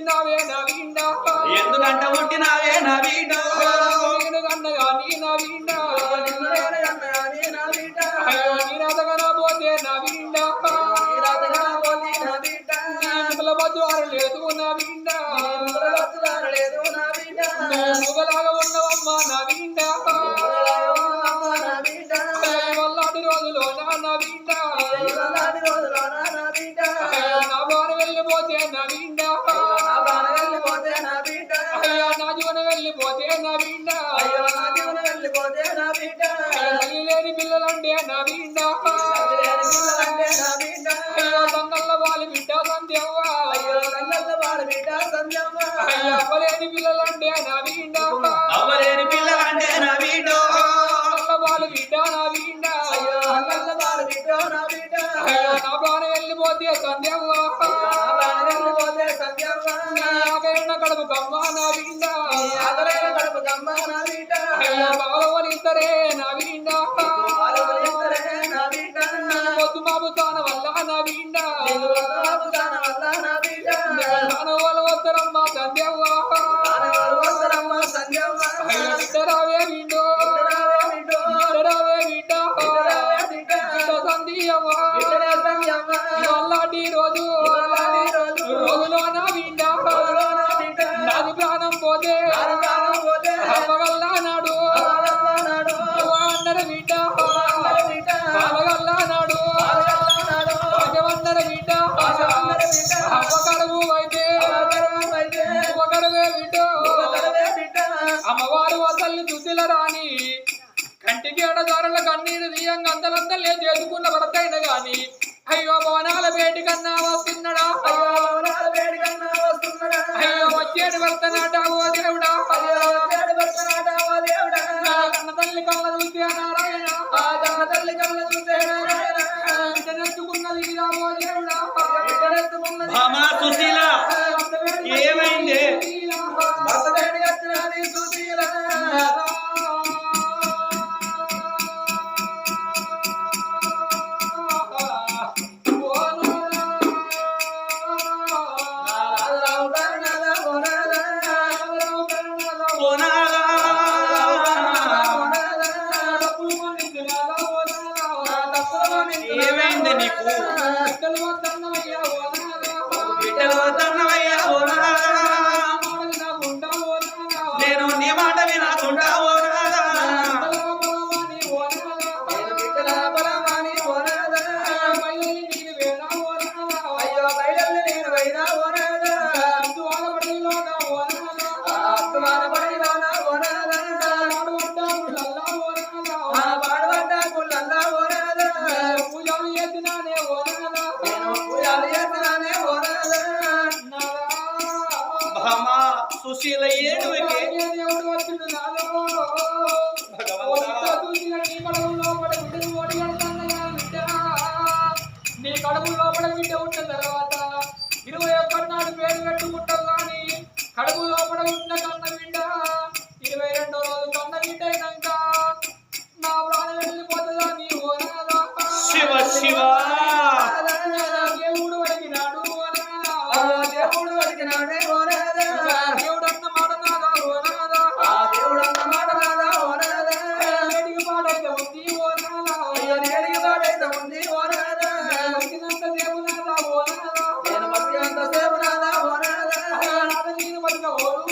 పుట్టినావే నవీండా ఎందుకంట పుట్టినావే నా బిడ్డ నేను కన్నగా నీ నవీండా నీరాతగా పోతే నవీండా బద్వారు లేదు నవీండా నువ్వులాగా ఉన్నవమ్మా నవీండా వల్లాటి రోజులో నవీండా నా బాణ వెళ్ళిపోతే నవీండా నా జీవన వెళ్ళిపోతే నవీండా తల్లి లేని పిల్లలంటే నవీండా తంగల్ల వాళ్ళ బిడ్డ సంధ్యవ్వ అవ్వలేని పిల్లలంటే నవీండా అవ్వలేని పిల్లలంటే నా బిడ్డ వాళ్ళ బిడ్డ నవీండా నా ప్రాణం వెళ్ళిపోతే సంధ్యవ్వ నాకైనా కడుపు కమ్మ నవీండా బాలవలిస్తరే నవీండా పొద్దు మాపు తాన వల్ల నవీండా వస్తరమ్మ సంధ్యవ్వ బిడ్డరావే విండో బిడ్డరావే బిడ్డ సంధ్యవ్వ వల్లాటి రోజు రోజులో నవీండా నాది ప్రాణం పోతే అమ్మగల్లా నాడు అన్నర బిడ్డ బాలగల్లా నాడు భాగ్యవందర బిడ్డ అమ్మ కడుగు అయితే కడువే బిడ్డ అమ్మవారు వసల్ని దుద్దిల రాని కంటికి ఎడదారుల కన్నీరు తీయంగా అంతలంతలే చేసుకున్న భర్తైన గాని అయ్యో భవనాల వేడి కన్నా వస్తున్నాడా అయ్యో వచ్చేటి భర్త నాటావో దేవుడా కన్న తల్లి కళ్ళ చూసే నారాయణ ఎత్తుకున్నది రామో దేవుడా భామా సుశీల ఏమైంది ఏమైంది నీకు బిడ్డలు వద్దన్నవయ్యా నేను నీ మాట వినకుండా భామా సుశీల ఏడువకే నీ కడుపు లోపల బిడ్డ ఉన్న తర్వాత 21 నాడు పేరు పెట్టుకుంటాం కానీ కడుపు లోపల ఉన్న కన్న బిడ్డ 22వ రోజు కన్న బిడ్డ అయినాక నా ప్రాణం వెళ్ళిపోతుందా నీ ఓనాదా శివ శివ దేవుడు అడిగినాడు దేవుడు అడిగినాడే దేవుడు అన్న మాట నాదా ఓనాదా నేటికి పాడైతే ఉంది ఓనాదా వచ్చినంత సేపు నాదా ఓనాదా నేను బతకవోడు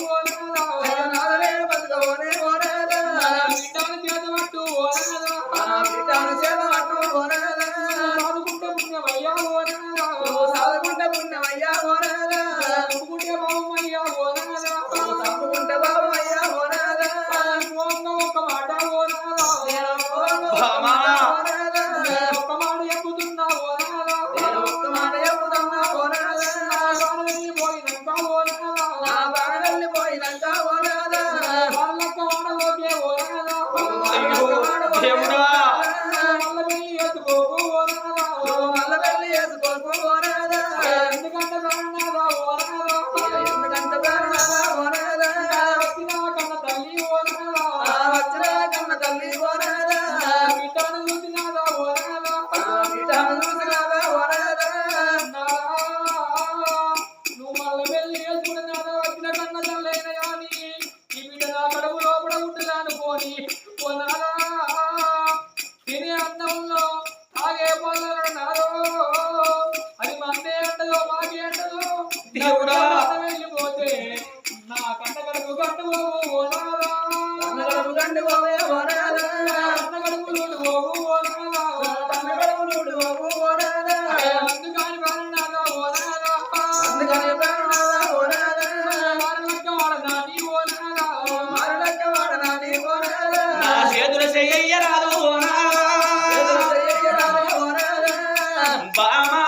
ఓనాదా బిడ్డను చేతమట్టు ఓనాదా సాదుకుంటే పుణ్యమయ్యా ఓనాదా నువ్వుకుంటే పాపం దేవుడా వెళ్ళిపోతే నా కన్న కడుపు గట్టు ఓ నాదా కన్నగడుపు గండి పోవే ఓనాదా కన్న కడుపు లోటు ఓ నాదా కన్నగడుపునుడు ఓనాదా అందుకని బాలనాదా ఓ నాదా అందుకని ప్రాణనాదా ఓనాదా మారలక్క వాడనా నీ ఓ నాదా మారలక్క వాడనా నీ ఓనాదా నా చేతుల చెయ్యరాదు ఓనాదా ఎదురు చెయ్యరాదా ఓనాదా బామా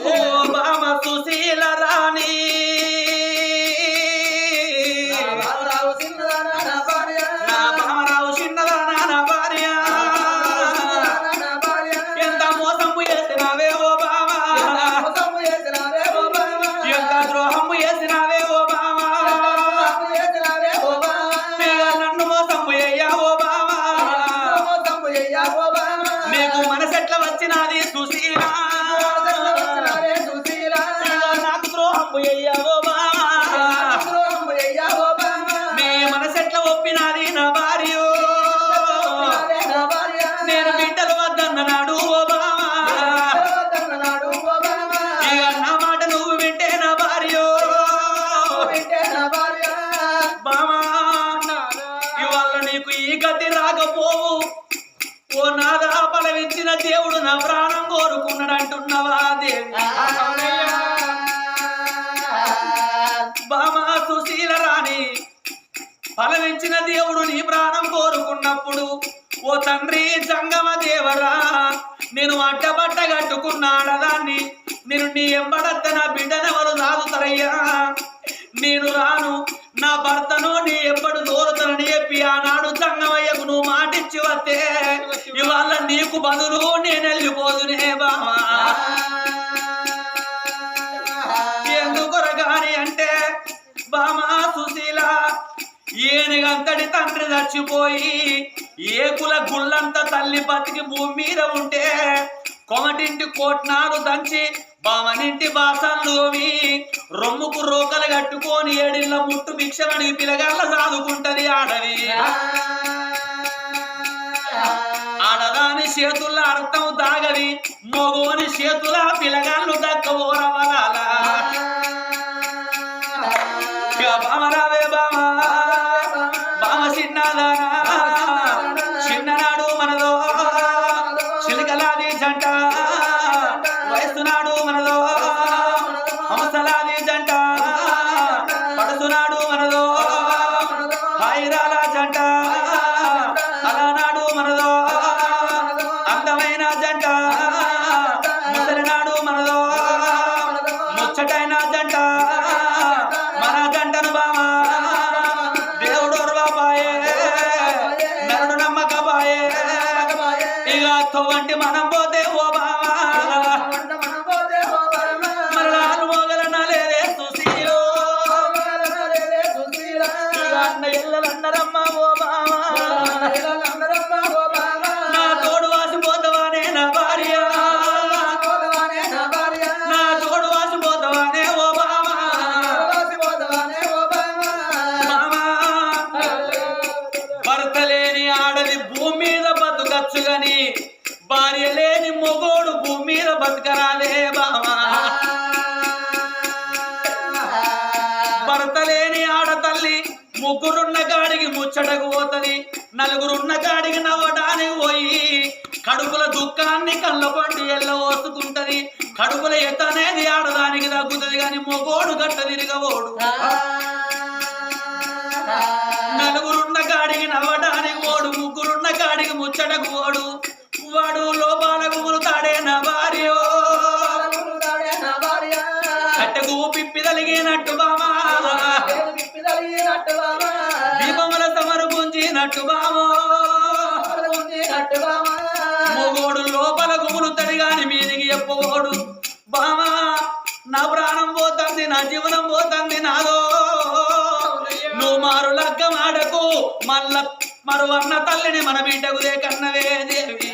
ఓ బామ సుశీల రాణి రావు చిన్నదానా నా భార్య నా బామరావు చిన్నదానా నా భార్య నా భార్య ఎంత మోసంపు చేసినావే ఓ బామ మోసము చేసినావే ఓ బావ ఎంత ద్రోహంపు చేసినావే ఓ బామ మోసము చేసినావే ఓ బావ ఇక నన్ను మోసంపు అయ్యావో బామ మోసము చెయ్యావో బావ నీకు మనసెట్ల వచ్చినది సుశీల వచ్చినావే సుశీలా నాకు ద్రోహంపు అయ్యావో బామ ద్రోహము చెయ్యావో బావ నీ మనసెట్ల ఒప్పినది నా భార్య నా భార్య నేను బిడ్డలు వద్దన్నాడు ఓ బామ నాడు ఓ బావ ఇక నా మాట నువ్వు వింటే నా భార్య వింటే నా భార్య బామా ఇవాళ నీకు ఈ గతి రాకపోవు ఓ నాదా బలవిచ్చిన దేవుడు నా ప్రాణం కోరుకున్నాడు అంటున్నవా దేవి బామా సుశీల రాణి ఫలమిచ్చిన దేవుడు నీ ప్రాణం కోరుకున్నప్పుడు ఓ తండ్రి జంగమ దేవరా నేను అడ్డబట్ట కట్టుకున్నాడదాన్ని నేను నీ ఎంబడత్త నా బిడ్డనెవరు సాగుతారయ్యా నేను రాను నా భర్తను నీ ఎప్పుడు దూరతనని చెప్పి ఆనాడు జంగమయ్యకు నువ్వు మాటిచ్చి వస్తే ఇవాళ నీకు బదులు నేను వెళ్ళిపోదునే బామా ఎందుకొరగాని అంటే బామా సుశీల ఏనుగంతటి తండ్రి చచ్చిపోయి ఏకుల గుళ్ళంత తల్లి బతికి భూమి మీద ఉంటే కొమటింటి కోట్నాలు దంచి బామనింటి బాసల్లోవి రొమ్ముకు రోకలు కట్టుకొని ఏడిళ్ళ ముట్టు భిక్షమని పిలగల్ల సాదుకుంటది ఆడవి ఆడదాని చేతుల అర్థం దాగది మగోని చేతుల పిలగాళ్ళు దక్కబోరవలాల బామరావే బామా బామ చిన్నదానా చిన్ననాడు మనదో చిలకలాది జంట వయసునాడు మనదో హంసలాది జంట పడుతున్నాడు మనదో హాయిరాల జంట అలానాడు మనదో అందమైన జంట ముసలినాడు మనదో ముచ్చటైన జంట మన జంటను బామా దేవుడు బాయే నరుడు నమ్మకబాయే ఇక తొవ్వంటి మనం పోతే ఓ బామా మరలాలు మోగల నలేదే సుశీలో అన్న ఎల్లలన్నరమ్మ ఓ బామా నా తోడు వాసిపోతావానే నా భార్య నా తోడు వాసిపోతావానే ఓ బామా బామా భర్త లేని ఆడది భూమి మీద బతుకచ్చు గని భార్య లేని మొగోడు భూమి మీద బతకరాలే బామా భర్త లేని ఆడతల్లి ముగ్గురున్న కాడికి ముచ్చటకు పోతది నలుగురున్న కాడికి నవ్వడానికి పోయి కడుపుల దుఃఖాన్ని కళ్ళ పండి ఎల్ల ఓసుకుంటది కడుపుల ఎత్త అనేది ఆడదానికి తగ్గుతుంది గాని మొగోడు గట్ట తిరగబోడు నలుగురున్న కాడికి నవ్వడానికి ఓడు ముగ్గురున్న కాడికి ముచ్చటకు ఓడు వాడు లోపాల గుములుతాడే నా భార్యో కట్టెకు పిప్పి తలిగినట్టు బామా దీపముల సమరు గుంజినట్టు బామో మొగోడు లోపల గుములుతాడు గాని మీదికి చెప్పబోడు బామా నా ప్రాణం పోతుంది నా జీవనం పోతుంది నాదో నువ్వు మారు లగ్గం ఆడకు మల్ల మరువన్న తల్లిని మన బిడ్డకు కన్నవే దేవి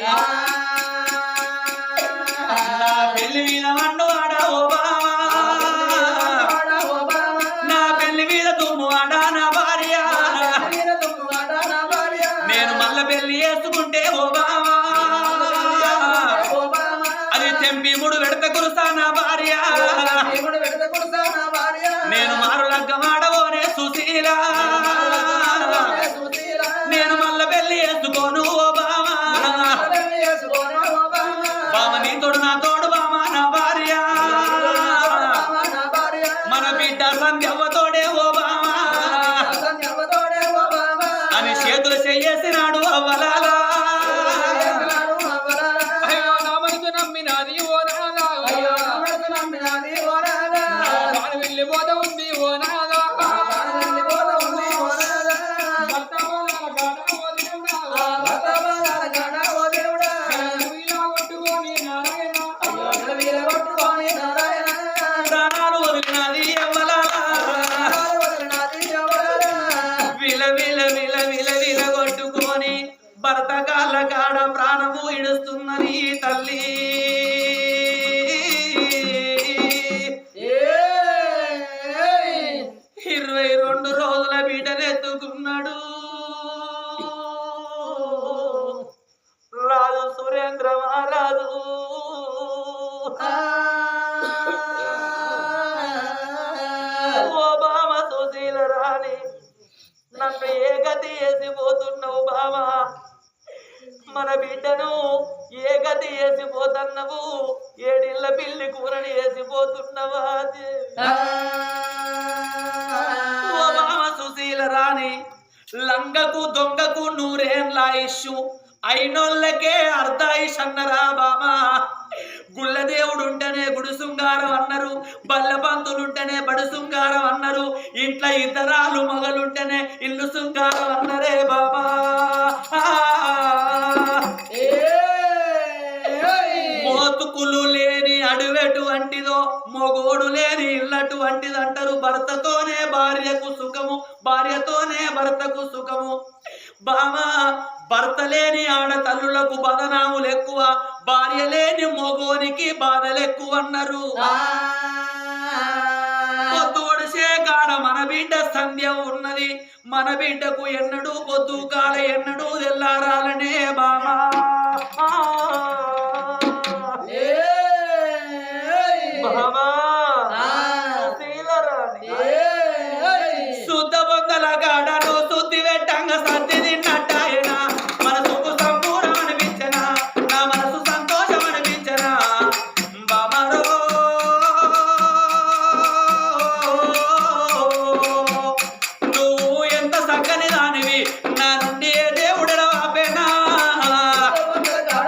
నా పెళ్లి మీద మన్ను ఆడా ఓ బామా నా పెళ్లి మీద తుమ్ము ఆడా నా భార్య నేను మల్ల పెళ్లి చేసుకుంటే ఓ బామా భార్య దేవుడు వెడత కొడుతా నా భార్య నేను మారులగ్గమాడవోనే సుశీల సుశీల నేను మల్ల పెళ్లి చేసుకోను ఓ బామా చేసుకోను ఓ బామ బామ నీ తోడు నా తోడు బామా నా భార్య నా భార్య మన బిడ్డ సంధ్యవ్వతోడే ఓ బామా సంధ్యవతోడే ఓ బామ అని చేతులు చెయ్యేసినాడు అవ్వలాలా ఎక్కలాడు అవ్వలాల అయ్యో నా మనసు నమ్మినది ఓ నాదా అయ్యో నమ్మడు నమ్మినాది ఓ రాగా వాడు వెళ్ళిపోత ఉంది ఓ నాదా వెళ్ళిపోతా ఉంది ఓ రాగా భర్త వాళ్ళ గాడ ఓ దేవుడా భర్త బాలాల గడ ఓ దేవుడా నువ్వు ఇలా కొట్టుకొని నారాయణ వీర కొట్టుకొని నారాయణ ప్రాణాలు వదిలినది అవ్వలాలా వదలనాది ఎవరాలా విల విల విల విల విల కొట్టుకొని భర్త కాళ్ళ కాడ ప్రాణము ఇడుస్తున్నది తల్లి ఏయ్ 22 రోజుల బిడ్డనెత్తుకున్నాడు రాజు సురేంద్ర మహారాజు ఓ బామ సుశీల రాణి నన్ను ఏ గతి వేసిపోతున్నావు బామ మన బిడ్డను ఏ గతి వేసిపోతున్నావు ఏడిళ్ళ పిల్లి కూరని వేసిపోతున్నావా ఓ బామ సుశీల రాణి లంగకు దొంగకు నూరేండ్ల ఇష్యు అయినోళ్ళకే అర్ధాయిష్ అన్నరా బామా గుళ్ళదేవుడుంటేనే గుడి శృంగారం అన్నారు బల్లపంతులుంటేనే బడి శృంగారం అన్నారు ఇంట్లో ఇతరాలు మొగలుంటేనే ఇల్లు శృంగారం అన్నరే బాబా మోతుకులు లేని అడువెటువంటిదో మొగోడు లేని ఇల్లటువంటిది అంటారు భర్తతోనే భార్యకు సుఖము భార్యతోనే భర్తకు సుఖము బామా భర్త లేని ఆడతల్లులకు బదనాములు ఎక్కువ భార్య లేని మొగోనికి బాధలు ఎక్కువ అన్నారు పొద్దుడిసే కాడ మన బిడ్డ సంధ్య ఉన్నది మన బిడ్డకు ఎన్నడూ పొద్దు కాల ఎన్నడూ తెల్లారాలనే బామా బామా శుద్ధ బొందల కాడను శుద్ధి పెట్టంగ సర్ది తిన్నట్టాయన మనసుకు సంపూర్ణం అనిపించనా నా మనసు సంతోషం అనిపించనా బామరో నువ్వు ఎంత చక్కని దానివి నా నుండి ఏ దేవుడు ఆపేనా గాడ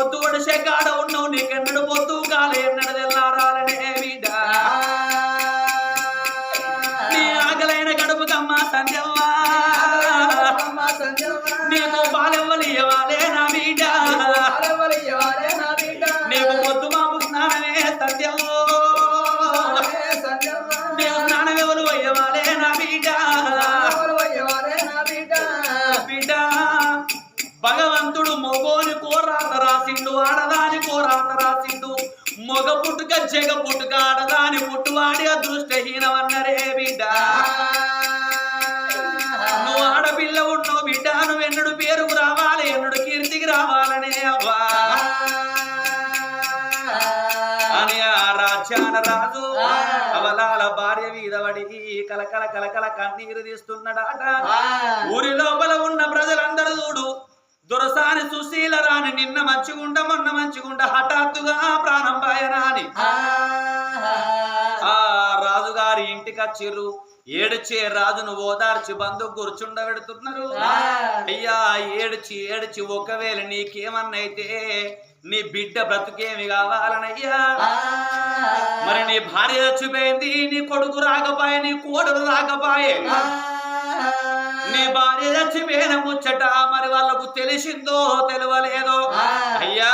పొద్దు ఒడిసే కాడ ఉన్నావు నీకెన్నడు పొద్దు కాలే ఎన్నడు తెల్లారాలనే బిడ్డ నీ ఆకలైన కడుపుకమ్మ సంజవ్వా నీకు పాలెవ్వలు ఇవ్వాలే నా బిడ్డ నీకు పొద్దు మాపు స్నానమే సత్యమో నీకు స్నానం ఎవరు అయ్యవాలే నా బిడ్డ బిడ్డ భగవంతుడు మొగోని కోరాత రాసిండు ఆడదాని కోరాత రాసిండు మొగ పుట్టుక జగ పుట్టుక ఆడదాని పుట్టువాడి అదృష్టహీనమన్నరే బిడ్డ నువ్వు ఆడపిల్ల ఉన్నావు బిడ్డ నువ్వు ఎన్నడు పేరుకు రావాలి ఎన్నడు కీర్తికి రావాలనే అవ్వా అని ఆ రాజ్యాన రాజు అవలాల భార్య వీధవడి కలకల కలకల కన్నీరు తీస్తున్నాడాట ఊరి లోపల ఉన్న ప్రజలందరూ చూడు దొరసాని సుశీల రాని నిన్న మంచిగుండ మొన్న మంచిగుండ హఠాత్తుగా ప్రాణం పాయనాని ఆ రాజుగారి ఇంటికి వచ్చిర్రు ఏడ్చే రాజును ఓదార్చి బంధు కూర్చుండబెడుతున్నారు అయ్యా ఏడ్చి ఏడ్చి ఒకవేళ నీకేమన్నైతే నీ బిడ్డ బ్రతుకేమి కావాలనయ్యా మరి నీ భార్య చచ్చిపోయింది నీ కొడుకు రాకపోయే నీ కోడలు రాకపోయే నీ భార్య చచ్చిపోయిన ముచ్చట మరి వాళ్ళకు తెలిసిందో తెలియలేదో అయ్యా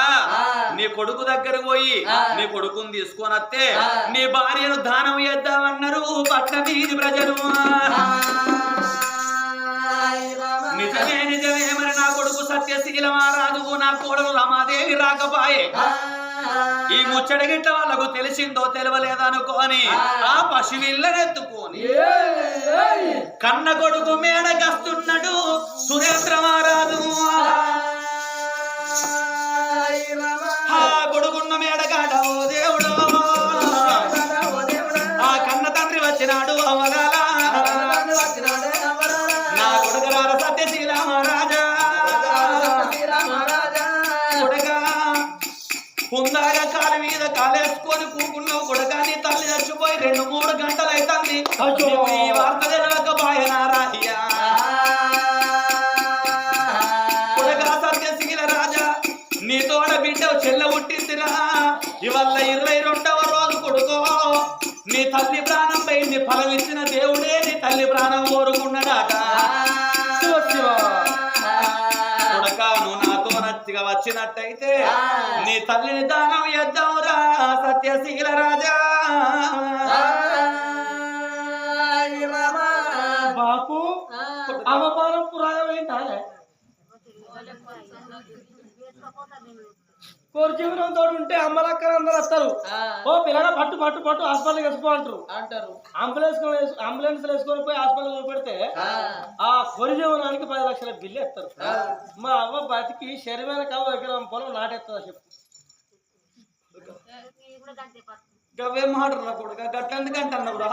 నీ కొడుకు దగ్గరకు పోయి నీ కొడుకుని తీసుకొని వస్తే నీ భార్యను దానం చేద్దామన్నారు పట్న వీధి ప్రజలు నిజమే నిజమే మరి నా కొడుకు సత్యశీల మహారాజు నా కోడలు రమాదేవి రాకపోయే ఈ ముచ్చట గిట్ట వాళ్ళకు తెలిసిందో తెలియలేదనుకోని ఆ పశువిల్లనెత్తుకొని కన్న కొడుకు మేడకస్తున్నాడు సురేంద్ర మహారాజు ఆ కొడుకున్న మేడకాడ ఓ దేవుడు ఆ కన్న తండ్రి వచ్చినాడు అవగాల నా కొడుకురాల సత్యశీల మహారాజా కొడుగా పుందాగా కాలు మీద కాలేసుకొని కూకున్నావు కొడుగా నీ తల్లి చచ్చిపోయి 2-3 గంటలు అవుతుంది ఈ వార్త తెలియకపోయినారాయ్యా కొడుగా సత్యశీల రాజా నీ తోడ బిడ్డ చెల్ల పుట్టిందిరా ఇవల్ల 22వ రోజు కొడుకో నీ తల్లి ప్రాణం పోయింది ఫలం ఇచ్చిన దేవుడే నీ తల్లి ప్రాణం కోరుకున్నాడాట కొడుకా నువ్వు నాతో నచ్చిగా వచ్చినట్టయితే నీ తల్లిని దానం చేద్దావురా సత్యశీల రాజా బాపు అవమానం పురాణమైందా కోరిజీవనం తోడు ఉంటే అమ్మలక్కలు అందరూ వస్తారు ఓ పిల్లగా పట్టు పట్టు పట్టు హాస్పిటల్ వేసుకో అంటారు అంబులెన్స్ వేసుకొని పోయి హాస్పిటల్ పెడితే ఆ కోరిజీవనానికి 10 లక్షల బిల్లు ఎత్తారు మా అవ్వ బతికి శరీరాన్ని కావు ఎకరం పొలం నాటేస్తుందా చెప్పు గవే మాటరా కొడుక గట్లెందుకంటున్నావురా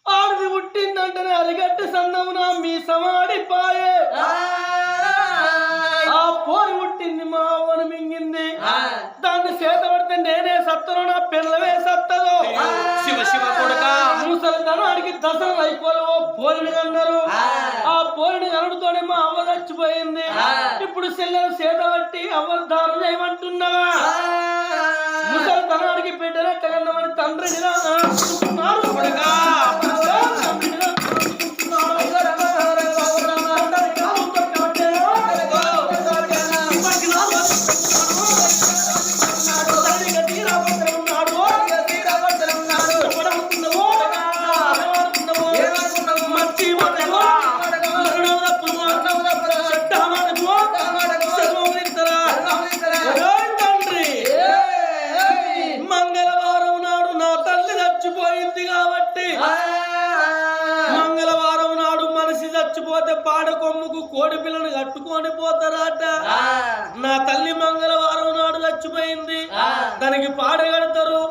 ఆడిది పుట్టిందంటేనే అరిగట్టి సన్నమున మీ సమాడిపాయే ఆ పోరి పుట్టింది మా అవ్వను మింగింది దాన్ని చేత పడితే నేనే సత్తను నా పిల్లవే సత్తదో శివ శివ కొడుక ముసలితనానికి దసరా అయిపోలేవో పోరిని అన్నారు ఆ పోరిని కనుడుతోనే మా అవ్వ చచ్చిపోయింది ఇప్పుడు చెల్లెలు చేత పట్టి అవ్వను దానం చేయమంటున్నావా ముసలితనానికి బిడ్డనెట్టగన్నమని తండ్రిని కొడుకా పాడకొమ్ముకు కోడి పిల్లను కట్టుకొని పోతారట నా తల్లి మంగళవారం నాడు చచ్చిపోయింది దానికి పాడ కడతారు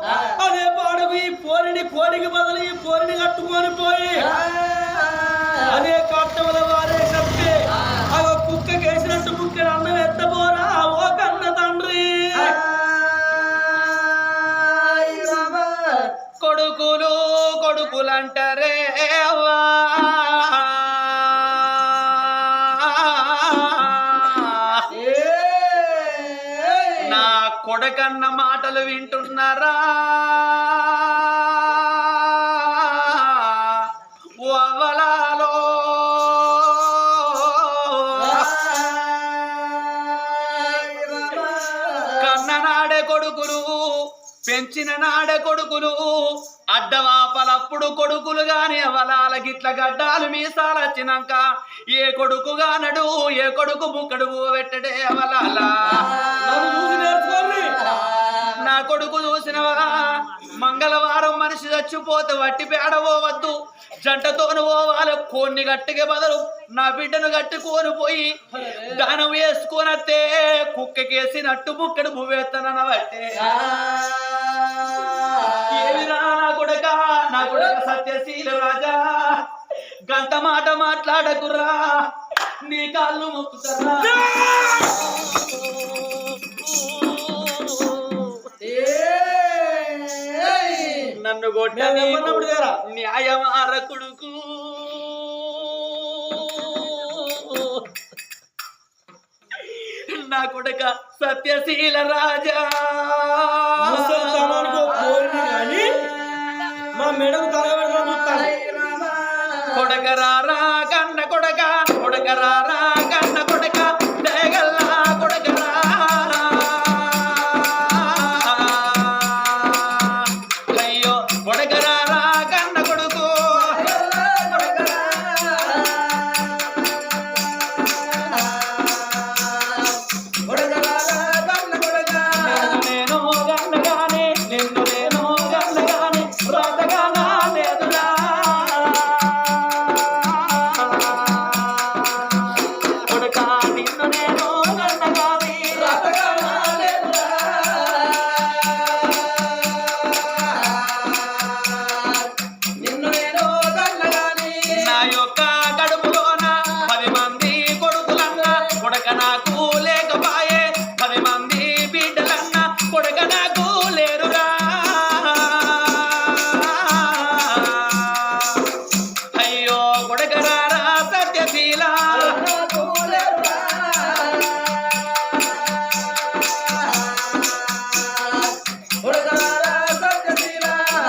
అదే పాడకు ఈ పోరిని కోడికి బదులు ఈ పోరిని కట్టుకొని పోయి అదే కట్టవల వారే కట్టి ఆ కుక్క కేసినట్టు కుక్కని అన్నం ఎత్తపోరా ఓ కన్న తండ్రి కొడుకులు కొడుకులంటారే కొడకన్న మాటలు వింటున్నారా వవలాలో కన్ననాడే కొడుకులు పెంచిన నాడే కొడుకులు అడ్డవాపలప్పుడు కొడుకులు గాని అవలాల గిట్ల గడ్డాలు మీసాలు వచ్చినాక ఏ కొడుకు గానడు ఏ కొడుకు ముక్కడు పెట్టడే అవలాల నా కొడుకు చూసినవా మంగళవారం మనిషి చచ్చిపోతే వట్టి పేడవద్దు జంటతోను పోవాలి కోన్ని గట్టిగా బదులు నా బిడ్డను గట్టుకొని పోయి దానం వేసుకొనత్తే కుక్కకేసినట్టు ముక్కడు భూవేత్తన బట్టే ఏమిరా నా కొడక సత్యశీల రాజా గంట మాట మాట్లాడకురా నీ కాళ్ళు మొక్కుతారా నన్ను కొట్టినప్పుడు న్యాయమార కొడుకు నా కొడుక సత్యశీల రాజా మా మేడం కొడకరారా కన్న కొడక కొడకరారా కన్న కొడక దేగల్లా కొడకరా అయ్యో కొడకరారా కన్న కొడుకు నేను గన్నగానే నిన్ను నేను గన్నగానే రాతగానా లేదురా కొడకా నిన్ను నేను గన్నగానే రాతగానా లేదురా నిన్ను నేను గన్నగానే నా యొక్క కడుపులోన 10 మంది కొడుకులన్న కొడక నాకు లేకపాయే 10 మంది బిడ్డలన్న కొడక నాకు లేరురా అయ్యో కొడకరారా సత్యశీల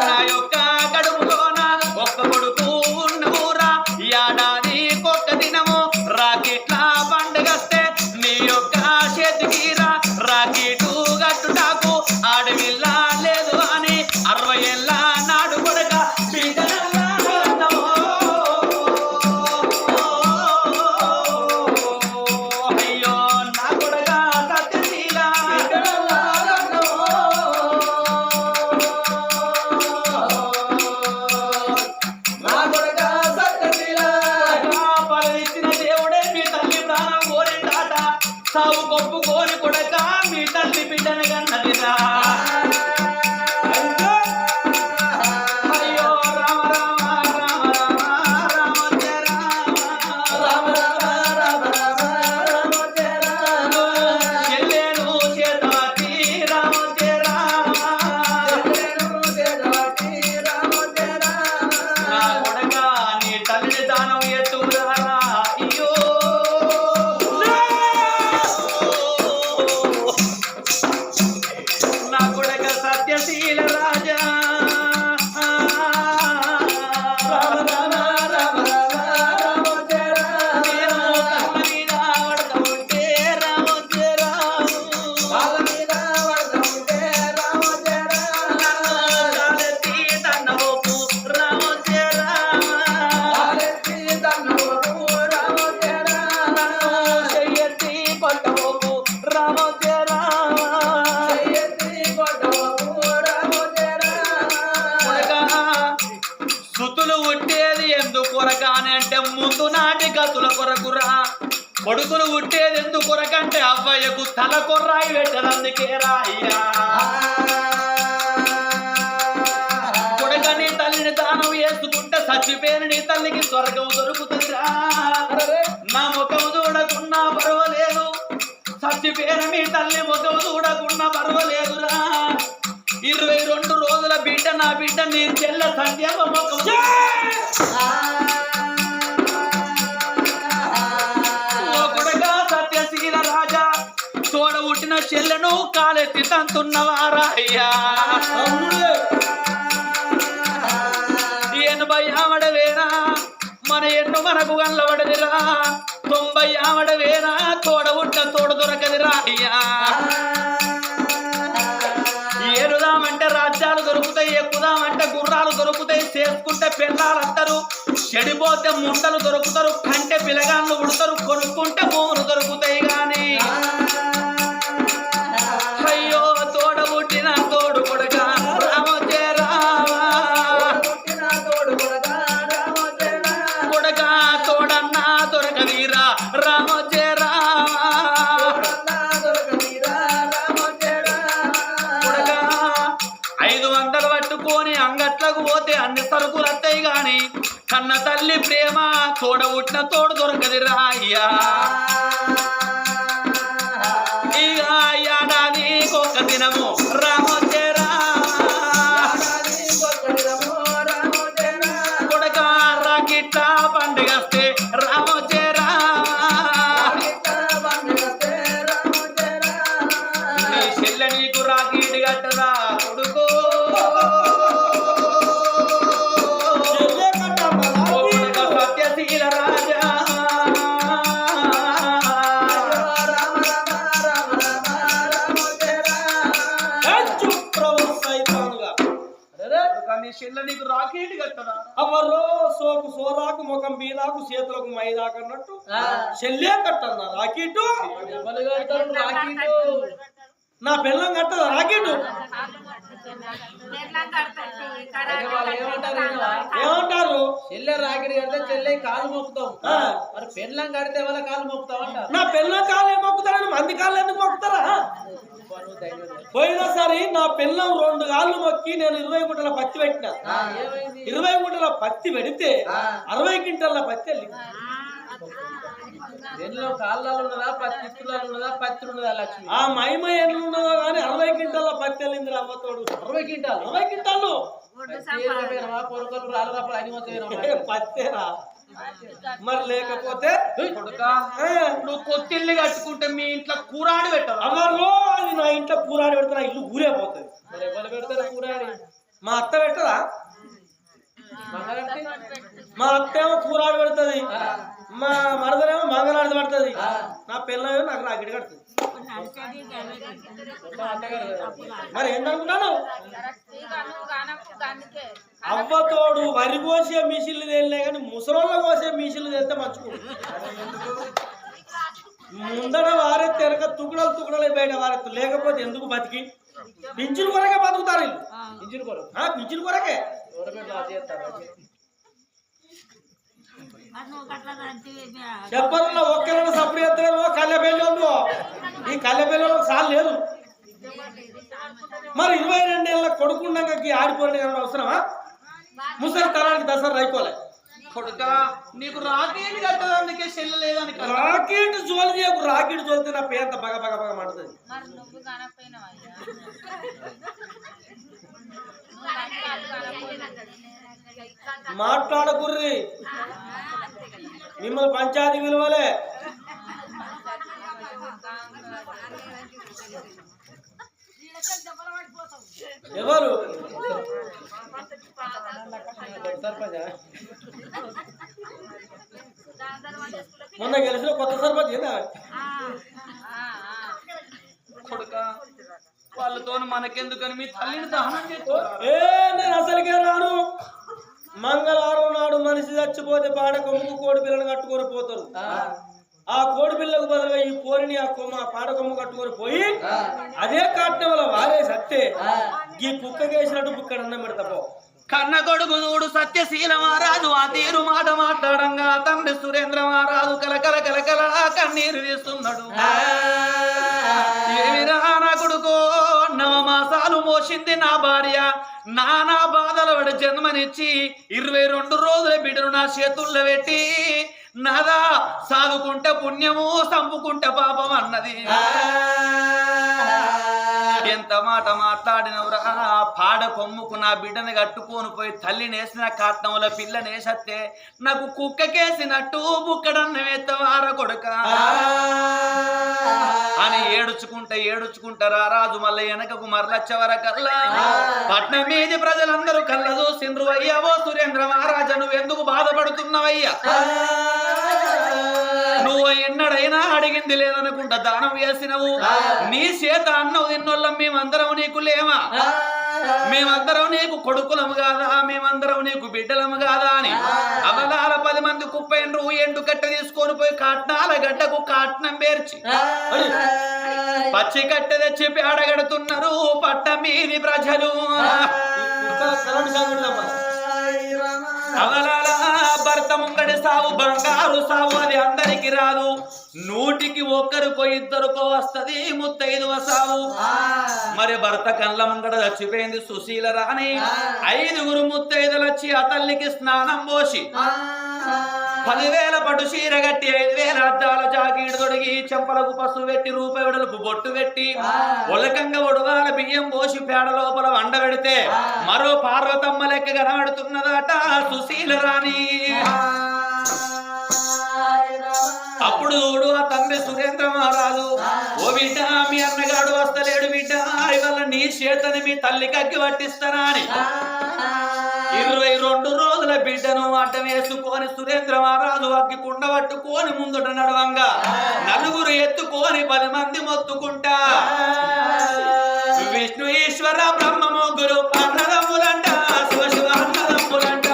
నా యొక్క కడుపులోన ఒక్క కొడుకు ఉన్నవురా ఏడాది ఒక్క దినము రాకెట్ల పండుగస్తే నీ యొక్క చేతికిరా రాకెటు గట్టుటాకు ఆడవిల్ల లేదు అని 60 ఏళ్ళ నాడు కొడక బిడ్డలల్లా అన్నమో. అయ్యో నా కొడక సత్యశీల పరమిచ్చిన దేవుడే మీ తల్లి ప్రాణం కోరిందాట సాగు కొప్పు కోరి కొడక మీ తల్లి బిడ్డని కన్నదిరా అయ్యో రామ రామ రామ రామ రామ చెల్లెను చేతవతి రామ నా కొడక నీ తల్లిని దానం ఎత్తురా అయ్యో నా కొడక సత్యశీల రాజా నేను కళ్ళ మీద పడతా ఉంటే కాలెత్తి తన్నవోపు చెయ్యెత్తి కొట్టవోపు సుతులు ఉట్టేది ఎందుకు కొరక అని అంటే ముందు నాటి గతుల కొరకురా కొడుకులు ఉట్టేది ఎందుకు కొరకంటే అవ్వయ్యకు తల కొర్రాయి పెట్టదందుకే రాయ్యా కొడక నీ తల్లిని దానం వేసుకుంటే చచ్చిపోయిన నీ తల్లికి స్వర్గం దొరుకుతుందిరా నా ముఖం చూడకున్నా పర్వాలేదు చచ్చిపోయిన మీ తల్లి ముఖం చూడకున్నా పర్వాలేదురా 22 రోజుల బిడ్డ నా బిడ్డ నీ చెల్ల సంధ్యావ ముఖం ఓ కొడక సత్యశీల రాజా తోడ పుట్టిన చెల్లెను కాలెత్తి తంతున్నవారా అయ్యా 80 ఆవడవేనా మన ఎన్ను మనకు గల్లబడదిరా 90 ఆవడవేనా తోడ ఉంట తోడు దొరకదిరా అయ్యా ఏరుదామంటే రాజ్యాలు దొరుకుతాయి ఎక్కుదామంటే గుర్రాలు దొరుకుతాయి చేసుకుంటే పెళ్ళాలంటారు చెడిపోతే ముండలు దొరుకుతారు కంటే పిలగాళ్ళు ఉడతారు కొనుక్కుంటే భూములు దొరుకుతాయి గాని అయ్యో తోడ పుట్టిన తోడు కొడక రామోజే రామా కొడక తోడన్నా దొరకదీరా రామోజే రామా కొడక 500 పట్టుకొని అంగట్లకు పోతే అన్ని సరుకులు వస్తాయి గాని కన్న తల్లి ప్రేమ తోడ పుట్టిన తోడు దొరకదిరా అయ్యా ఇక ఏడాది ఒక దినము రామోజే కొడక రాకిట్ల పండుగస్తే రామోజే నీ చెల్లె నీకు రాకీటి కట్టదా కొడుకో సత్యశీల రాజా నీ చెల్లె నీకు రాకీటి కట్టదా అవరో సోకు సోరాకు ముఖం బీదాకు చేతులకు మైదాకు అన్నట్టు చెల్లే కట్టన్నా రాకీటు నా పిల్లం కట్టదా రాకీటు ఏమంటారు చెల్లె రాకిడి కడితే చెల్లె కాలు మొక్కుతాం మరి పెళ్ళం కడితే వాళ్ళ కాలు మొక్కుతాం అంట నా పిల్లం కాలు ఏం మొక్కుతారని మంది కాళ్ళు ఎందుకు మొక్కుతారా పోయినసారి నా పిల్లం 2 కాళ్ళు మొక్కి నేను 20 గుంటల పత్తి పెట్టిన 20 గుంటల పత్తి పెడితే 60 క్వింటాల పత్తి వెళ్ళింది ఎన్నో కాళ్ళలో ఉన్నదా పత్తి ఉన్నదా పత్తి ఉన్నదా లక్ష్మి ఆ మహిమ ఎన్ని ఉన్నదో కానీ 60 క్వింటాల పత్తి వెళ్ళింది అవ్వతోడు 60 క్వింటాలు 60 క్వింటాలు కొరకలు రాళ్ళప్పుడు అని పత్తేరా మరి లేకపోతే నువ్వు కొత్తిల్లు కట్టుకుంటే మీ ఇంట్లో కూరాడు పెట్టావు అవర్లో అది నా ఇంట్లో కూరాడి పెడితే నా ఇల్లు ఊరే పోతుంది మరి ఎవరు పెడతారు కూరాడి మా అత్త పెట్టదా మా అత్త ఏమో కూరాడు పెడుతుంది మా మరదలేమో మంగళాడు పడుతుంది నా పిల్లమేమో నాకు రాకిడి కడుతుంది మరి ఏంటనుకుంటాను అవ్వతోడు వరి కోసే మిషన్లు తేలినాయి కానీ ముసలోళ్ళ కోసే మిషన్లు తేలితే మంచుకోడు ముందర వారెత్తి వెనక తుకుడలు బయట వారెత్తు లేకపోతే ఎందుకు బతికి పింఛను కొరకే బతుకుతారు పింఛను కొరకే చెప్పరులో ఒక్కరైనా సప్పుడు ఎత్తలేదు కళ్ళెపల్లి ఈ కళ్ళెపల్లి సార్ లేదు మరి 22 ఏళ్ళ కొడుకుండకి ఆడిపోయిన అవసరమా ముసలి తరానికి దసరా అయిపోలే కొడుక నీకు రాకెట్ కట్టడానికి చెల్లె లేదని రాకెట్ జోలి చేయకు రాకెట్ జోలితే నా పేంత బగ బగ బగ మంటది మాట్లాడకుర్రి మిమ్మల్ని పంచాయతీ విలువలే ఎవరు మొన్న గెలిచిన కొత్త సర్పంచ్ కొడుక వాళ్ళతో మనకెందుకని మీ తల్లిని దహనం చేస్తారు నేను అసలుకే రాను మంగళవారం నాడు మనిషి చచ్చిపోతే పాడ కొమ్ముకు కోడి పిల్లను కట్టుకొని పోతారు ఆ కోడి పిల్లకు బదులుగా ఈ కోరిని ఆ పాడ కొమ్ము కట్టుకొని పోయి అదే కాటం వల్ల వారే సత్తే ఈ కుక్కకేసినట్టు బుక్కడ అన్నం పెడతాపో కన్న కొడుకు చూడు సత్యశీల మహారాజు ఆ తీరు మాట మాట్లాడంగా తండ్రి సురేంద్ర మహారాజు కలకల కలకల కన్నీరు తీస్తున్నాడు ఏమిరా నా కొడుకో 9 మాసాలు మోసింది నా భార్య నానా బాధల వాడు జన్మనిచ్చి 22 రోజుల బిడ్డను నా చేతుల్లో పెట్టి నాదా సాదుకుంటే పుణ్యము సంపుకుంటే పాపం అన్నది ఎంత మాట మాట్లాడినవురా పాడ కొమ్ముకు నా బిడ్డను కట్టుకొని పోయి తల్లి నేసిన కాట్నంలో పిల్ల నేసత్తే నాకు కుక్కకేసినట్టు బుక్కడన్న ఎత్తవార కొడుక అని ఏడుచుకుంటారా రాజు మళ్ళీ వెనకకు మరలచ్చవరకల్లా పట్నం మీది ప్రజలందరూ కళ్ళ చూసిండ్రు అయ్యా ఓ సురేంద్ర మహారాజ నువ్వెందుకు బాధపడుతున్నావయ్యా నువ్వు ఎన్నడైనా అడిగింది లేదనుకుంటా దానం వేసినవు నీ చేత అన్నవు తిన్నోళ్ళం మేమందరం నీకు లేమా మేమందరం నీకు కొడుకులము కాదా మేమందరం నీకు బిడ్డలము కాదా అని అవలాల 10 మంది కుప్పైండ్రు ఎండు కట్ట తీసుకొని పోయి కాట్నాల గడ్డకు కాట్నం పేర్చి పచ్చి కట్ట తెచ్చి పేడగడుతున్నారు పట్ట మీది ప్రజలు అవలాల భర్త ముంగడి సావు బంగారు సావు అది అందరికి రాదు 100కి 1 2 వస్తది ముత్తైదువ సావు మరి భర్త కళ్ళ ముంగడ చచ్చిపోయింది సుశీల రాని 5 ముత్తైదులు వచ్చి ఆ తల్లికి స్నానం పోసి 10,000 పట్టు చీర కట్టి 5,000 అద్దాల జాకీడు తొడిగి చెంపలకు పసుపు పెట్టి రూపాయలకు బొట్టు పెట్టి ఒలకంగా ఒడవాల బియ్యం పోసి పేడ లోపల వండ పెడితే మరో పార్వతమ్మ లెక్క కనబడుతున్నదట సుశీల రాణి అప్పుడు చూడు ఆ తండ్రి సురేంద్ర మహారాజు ఓ బిడ్డ మీ అన్నగాడు వస్తలేడు బిడ్డ ఇవాళ నీ చేతని మీ తల్లికి అగ్గి పట్టిస్తానా అని 22 రోజుల బిడ్డను అడ్డం వేసుకొని సురేంద్ర మహారాజు అగ్గి కుండ పట్టుకొని ముందుట నడవంగా 4 ఎత్తుకొని 10 మంది మొత్తుకుంటా విష్ణు ఈశ్వర బ్రహ్మ ముగ్గురు అన్నదమ్ములంట శివ శివ అన్నదమ్ములంట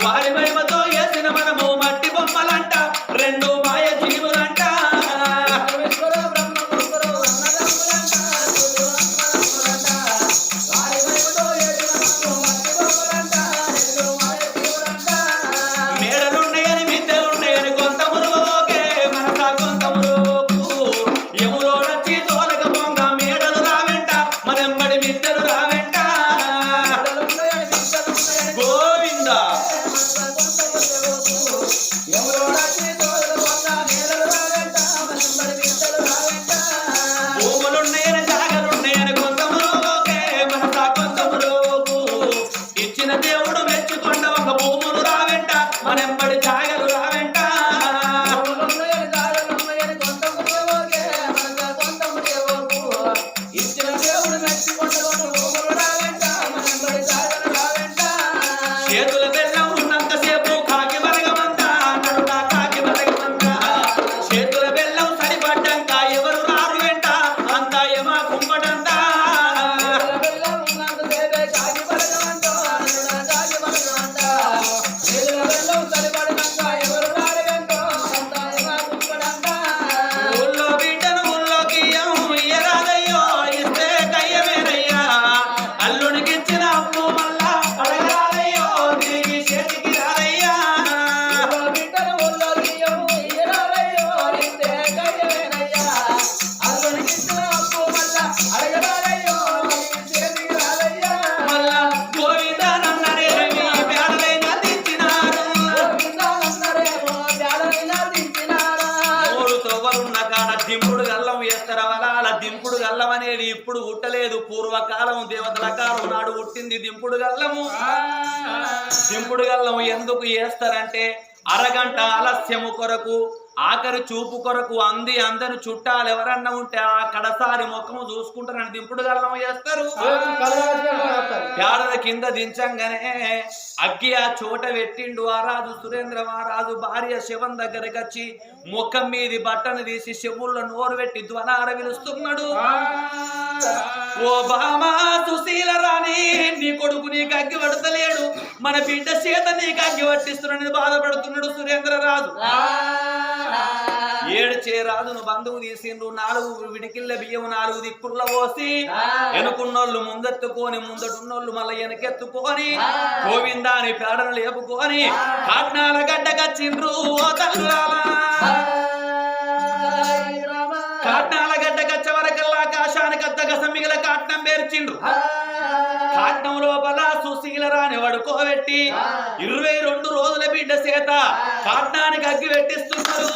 వారి మహిమతో వేసిన మనము మట్టి బొమ్మలంట 2 మాయ జీవులంట మేడలున్నాయని మిద్దెలున్నాయని కొంత మురుగోకే మనసా కొంత మురుగు ఎములోడచ్చి తోలక పొంగ మేడలు రావెంట మరెంబడి మిద్దెలు రావెంట గోవింద భూములున్నాయని జాగలున్నాయని కొంత మురుగోకే మనసా కొంత మురుగు ఇచ్చిన దేవుడు మెచ్చుకొండ ఒక భూములు రావెంట మరెంబడి జాగలు రావెంట చేతుల బెల్లం ఉన్నంతసేపు కాకి బలగమంతా నడుట కాకి బలగమంతా చేతుల బెల్లం సరిపడ్డంతా ఎవరు రారు వెంట అంతా యమా కుంపటంతా ఊళ్ళో బిడ్డను ఊళ్ళోకి ఇయ్యరాదయ్యో ఇస్తే కయ్యమేనయ్యా అల్లునికిచ్చిన అప్పు మళ్ళా అడగరాదయ్యో తిరిగి చేతికి రాదయ్యా మళ్ళా గోవిందనన్నరేమి పేడలైనా దించినారు 3 తొవ్వలున్న కాడ దింపుడు గల్లం వేస్తారు అవలాల దింపుడు గల్లం అనేది ఇప్పుడు ఉట్టలేదు పూర్వకాలం దేవతల కాలం నాడు ఉట్టింది దింపుడు గల్లము దింపుడు గల్లం ఎందుకు వేస్తారంటే అరగంట ఆలస్యము కొరకు ఆఖరి చూపు కొరకు అందరు చుట్టాలు ఎవరన్నా ఉంటే ఆ కడసారి ముఖము చూసుకుంటారని దింపుడు గల్లం వేస్తారు పేడల కింద దించంగానే అగ్గి ఆ చోట పెట్టిండు ఆ రాజు సురేంద్ర మహారాజు భార్య శివం దగ్గరికి వచ్చి ముఖం మీది బట్టను తీసి శివుల్లో నోరు పెట్టి ధ్వనార పిలుస్తున్నాడు ఓ బామా సుశీల రాణి నీ కొడుకు నీకు అగ్గి పడతలేడు మన బిడ్డ చేత నీకు అగ్గి పట్టిస్తున్నాడని బాధపడుతున్నాడు సురేంద్ర రాజు ఏడ్చే రాజును బంధువు తీసిండ్రు 4 విడికిళ్ళ బియ్యం 4 దిక్కుల్లో పోసి వెనుకున్నోళ్ళు ముందెత్తుకొని ముందటున్నోళ్ళు మళ్ళీ వెనకెత్తుకొని గోవిందాని పేడను లేపుకొని కాట్నాల గడ్డకచ్చిండ్రు ఓ తల్లులారా కాట్నాల గడ్డకచ్చే వరకల్లా ఆకాశానికి అద్దగస మిగిల కాట్నం పేర్చిండ్రు కాట్నం లోపల సుశీల రాని వడుకోబెట్టి 22 రోజుల బిడ్డ చేత కాట్నానికి అగ్గి పెట్టిస్తున్నారు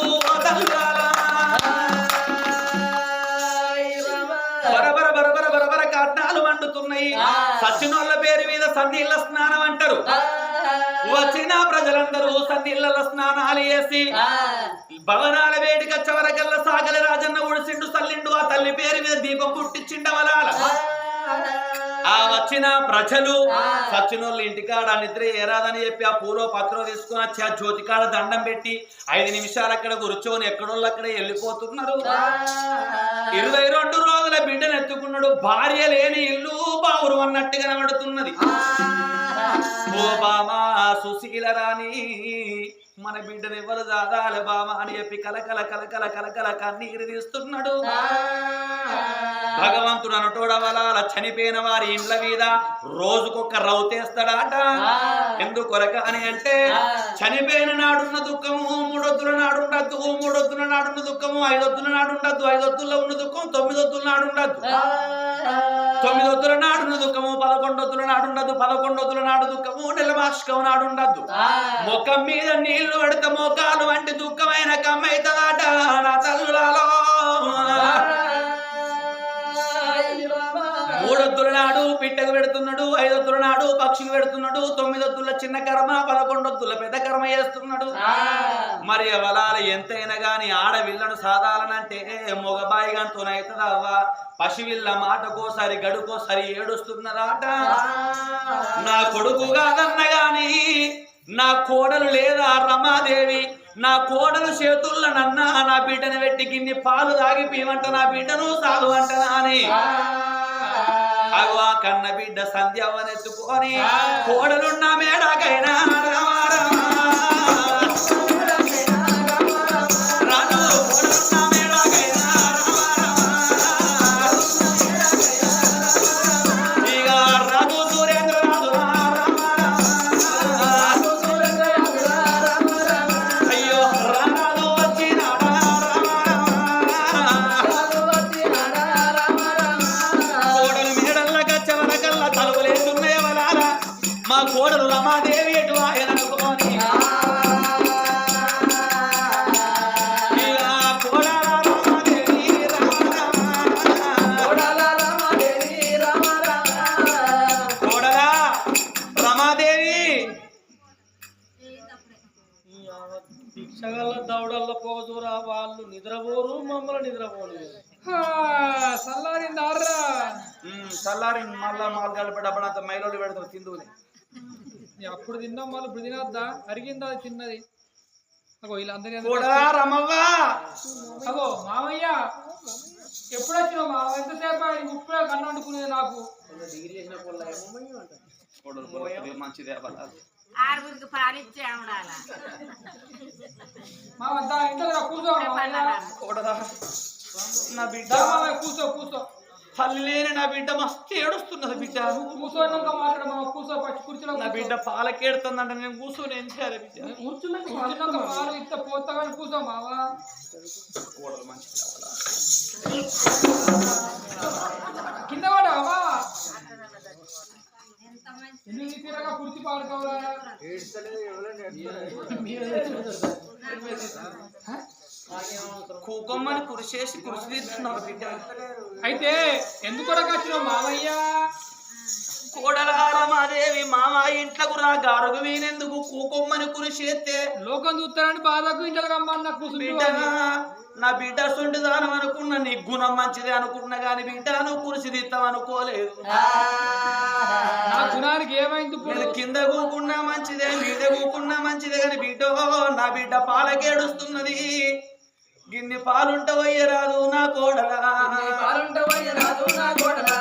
బరబర బరబర కట్నాలు వండుతున్నాయి. సచ్చినోళ్ళ పేరు మీద సన్నీళ్ళ స్నానం అంటారు. వచ్చిన ప్రజలందరూ సన్నీళ్ళ స్నానాలు చేసి భవనాల వేడిక చవరకల్ల సాగల రాజన్న ఉడిసిండు సల్లిండు. ఆ తల్లి పేరు మీద దీపం పుట్టించిండవలాల. ఆ వచ్చిన ప్రజలు సచ్చినోళ్ళు ఇంటికాడ నిద్ర ఏరాదని చెప్పి ఆ పూర్వ పత్రం తీసుకుని వచ్చి ఆ జ్యోతికాడ దండం పెట్టి 5 నిమిషాలు అక్కడ కూర్చొని ఎక్కడోళ్ళు అక్కడ వెళ్ళిపోతున్నారు. 22 రోజుల బిడ్డను ఎత్తుకున్నాడు. భార్య లేని ఇల్లు బావురు అన్నట్టు కనబడుతున్నది. ఓ బామా సుశీల రాణి మన బిడ్డను ఎవరు దాదాల బామా అని చెప్పి కలకల కలకల కలకల కన్నీరు తీస్తున్నాడు. భగవంతుడు అనటోడవలాల చనిపోయిన వారి ఇండ్ల మీద రోజుకొక రౌతేస్తాడట. ఎందుకొరక అని అంటే చనిపోయిన నాడున్న దుఃఖము 3 వద్దుల నాడుండద్దు, 3 వద్దుల నాడున్న దుఃఖము 5 వద్దుల నాడుండద్దు, 5 వద్దుల్లో ఉన్న దుఃఖం 9 వద్దుల నాడుండద్దు, 9 వద్దుల నాడున్న దుఃఖము 11 వద్దుల నాడుండద్దు, 11 వద్దుల నాడు దుఃఖము నెలమాషకం నాడుండద్దు. ముఖం మీద నీళ్లు పడితే మోకాలు వంటి దుఃఖమైన కమ్మైతదాట నా తల్లులలో. 3 వద్దుల నాడు పిట్టకు పెడుతున్నాడు, 5 వద్దుల నాడు పక్షికి పెడుతున్నాడు, 9 వద్దుల చిన్న కర్మ 11 వద్దుల పెద్ద కర్మ చేస్తున్నాడు. మరి వలాల ఎంతైనా గాని ఆడవిల్లను సాధాలనంటే మొగబాయిగాంతోనైతదవ్వా. పసివిల్ల మాటకోసారి గడుకోసారి ఏడుస్తున్నదాట. నా కొడుకు కాదన్న గాని నా కోడలు లేదా రమాదేవి నా కోడలు చేతుల్లో నన్నా నా బిడ్డను పెట్టి గిన్ని పాలు తాగి పీమంట నా బిడ్డను సాధు అంటనా అని అగవా కన్న బిడ్డ సంధ్యవనెత్తుకొని కోడలున్న మేడకైనా కోడలు రమాదేవి ఎటు ఆయన అనుకోని కోడలా రమాదేవి భిక్షగల్ల దౌడల్ల పోదురా వాళ్ళు నిద్రపోరు మమ్మల్ని నిద్రపోరు. సల్లారిందారా చల్లారి మళ్ళా మాలు కలిపేటప్పుడు మైలోళ్ళు పెడతారు తిందుని. అప్పుడు తిన్నాం వాళ్ళు ఇప్పుడు తినద్దా? అరిగిందా తిన్నది? అగో వీళ్ళందరూ అగో మామయ్య ఎప్పుడు వచ్చినావు మామ? ఎంతసేపు ఆయన ఉప్పుడే కన్ను వండుకునేది నాకు. మంచిదే మామ ఇంట్లో కూర్చో నా బిడ్డ కూర్చో కూర్చో. తల్లి లేని నా బిడ్డ మస్తు ఏడుస్తున్నది. బిడ్డ కూర్చోన్నాక మాట్లాడ మామ. కూర్చో కూర్చున్నా. నా బిడ్డ పాలకేడుతుందంట. నేను కూర్చొని ఏం చేయాలి బిడ్డ? కూర్చున్నాక పాలు ఇట్ట పోతా కానీ కూర్చో మావా. కోడలు మంచిది కింద పడావా? ఎందుకు తీరగా కుర్చీ పాలు కావాలా? కూకొమ్మని కురిసేసి కురిసి తీస్తున్నారు బిడ్డ. అయితే ఎందుకొరకు వచ్చినావు మామయ్య? కోడలారమాదేవి మామ ఇంట్లోకు రా గారుగు వీనెందుకు కూకొమ్మని కురిసేస్తే లోకం చూస్తారని బాధకు ఇంట్లో రమ్మన్న బిడ్డ. నా బిడ్డ సొంటి దానం అనుకున్నా, నీ గుణం మంచిదే అనుకున్నా గాని బిడ్డ నువ్వు కురిసి తీస్తాం అనుకోలేదు. నా గుణానికి ఏమైంది? నేను కింద కూకున్నా మంచిదే మీద కూకున్నా మంచిదే కాని బిడ్డ నా బిడ్డ పాలకేడుస్తున్నది. గిన్ని పాలుంటవయ్యరాదు నా కోడలా, గిన్ని పాలుంటవయ్యరాదు నా కోడలా.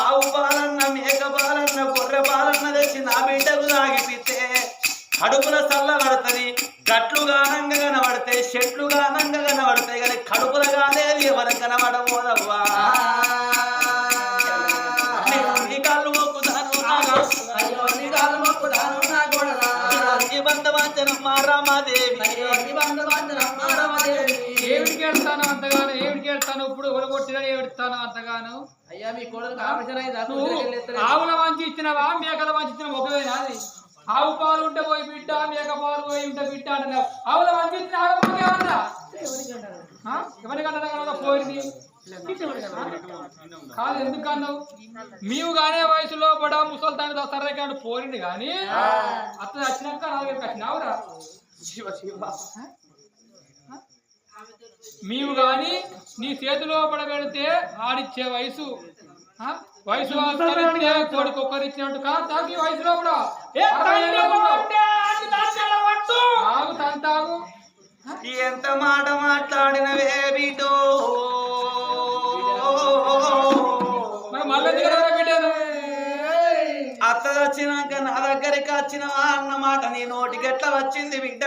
ఆవు పాలన్న మేక పాలన్న గొర్రె పాలన్న తెచ్చి నా బిడ్డకు తాగిపిస్తే కడుపుల చల్ల పడుతుంది. గట్లు గానంగా కనబడతాయి, చెట్లు గానంగా కనబడతాయి కానీ కడుపుల కాదేది ఎవరికి కనబడబోదవ్వా. కాళ్ళు మొక్కుతాను ఏమిటికి వెళ్తాను అంతగాను? ఏమిటికి వెళ్తాను? ఇప్పుడు ఒలగొట్టినా ఏడుతాను అంతగాను? అయ్యా మీ కోడలు ఆపరేషన్ అయిందా? ఆవుల మంచి ఇచ్చినవా మేకల మంచి ఇచ్చినవా? ఒకవేనా అది ఆవు పాలు ఉంటే పోయి బిడ్డ మేక పాలు పోయి ఉంటే బిడ్డ అంటున్నావు ఆవుల పంపించిన ఆవులకేమన్నా ఎవరికన్నా కదా పోయింది కాదు ఎందుకు అన్నావు నీవు కానీ వయసులో పడా ముసలి తాను సర్రకాడు పోయింది కానీ అతను వచ్చినాక నా దగ్గరికి వచ్చినావురా నీవు గాని నీ చేతిలో పడబెడితే ఆడిచ్చే వయసు వయసు కొడుకు ఒక్కరిచ్చినట్టు కాదు ఈ వయసులో కూడా తాగు ఎంత మాట మాట్లాడినవే బిడ్డో మరి మళ్ళీ పెట్టాను అత్త వచ్చినాక నా దగ్గరికి వచ్చినవా అన్న మాట నీ నోటికి ఎట్లా వచ్చింది బిడ్డ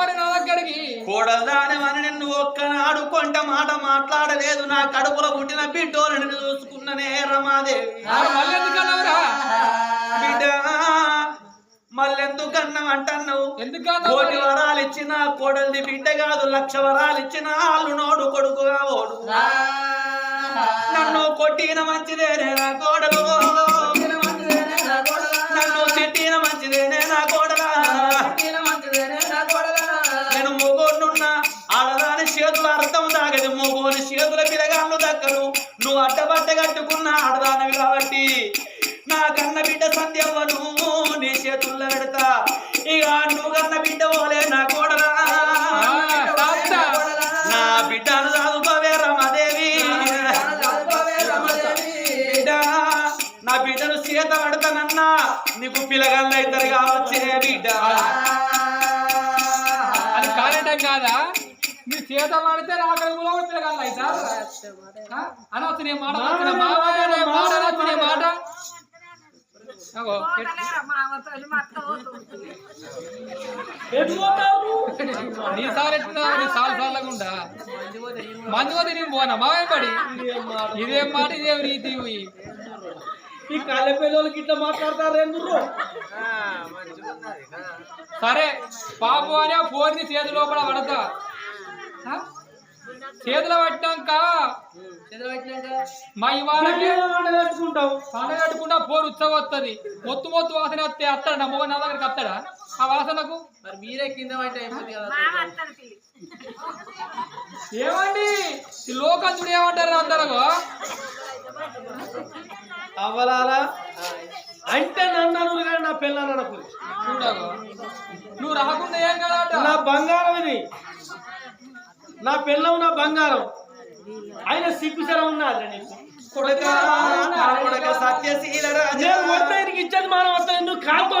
మరి నా దగ్గరికి కూడదానమని నిన్ను ఒక్కనాడు కొంట మాట మాట్లాడలేదు నా కడుపులో పుట్టిన బిడ్డోని నిన్ను చూసుకున్ననే రమాదేవి బిడ్డ మళ్ళెందుకన్నా అంటున్నావు కోటి వరాలు ఇచ్చిన కోడల్ని బిడ్డ కాదు 1,00,000 వరాలు ఇచ్చిన వాళ్ళు నోడు కొడుకుగా ఓడు నన్ను కొట్టిన మంచిదేనే నా కోడలు నన్ను తిట్టిన మంచిదేనే నా కోడలా నేను మొగోడున్నా ఆడదాని చేతుల అర్థం తాగదు మొగోని చేతుల పిలగాళ్ళు దక్కరు నువ్వు అడ్డబట్ట కట్టుకున్న ఆడదానివి కాబట్టి నా కన్న బిడ్డ సంధ్యవ్వను నీ చేతుల్లో పెడతా ఇక నువ్వు కన్న బిడ్డ పోలే నా కోడలా నా బిడ్డను చదువుకోవే రమాదేవి బిడ్డ నా బిడ్డను చేత పడతానన్నా నీకు పిల్లగాళ్ళు అవుతారు కావచ్చే బిడ్డ అది కారణం కాదా నీ చేత పడితే నా కడుపులో పిల్లగాళ్ళు అవుతారు అనొచ్చు నీ మాట మాట నీ సార్ ఎట్లా నీ సార్ సార్లకుండా మంది పోతే నేను పోనా మావే పడి ఇదేం మాట ఇదేం రీతి ఈ కాళ్ళ పిల్లలకి ఇట్లా మాట్లాడతారు ఎందుకు సరే పాపు అనే పోరిని చేతిలో కూడా పడతా చేతులు పట్టినాక మా ఇవాళకి పెట్టుకుంటావు పండ కట్టుకుంటా పోరు ఉత్సవం వస్తుంది మొత్తు వాసన వస్తే అత్తాడు నా మొగ నా దగ్గరికి వస్తాడా ఆ వాసనకు మరి మీరే కింద పట్టే ఏమండి ఈ లోకంతుడు ఏమంటారు అందరూ అవ్వలారా అంటే నన్ను కానీ నా పిల్లలు అనకు చూడవు నువ్వు రాకుండా ఏం కదా నా బంగారం ఇది నా పిల్లవు నా బంగారం ఆయన సిగ్గుచరం ఉన్నది నీకు సత్యశీల మొత్తానికి ఇచ్చేది మనం వస్తాయి నువ్వు కాదు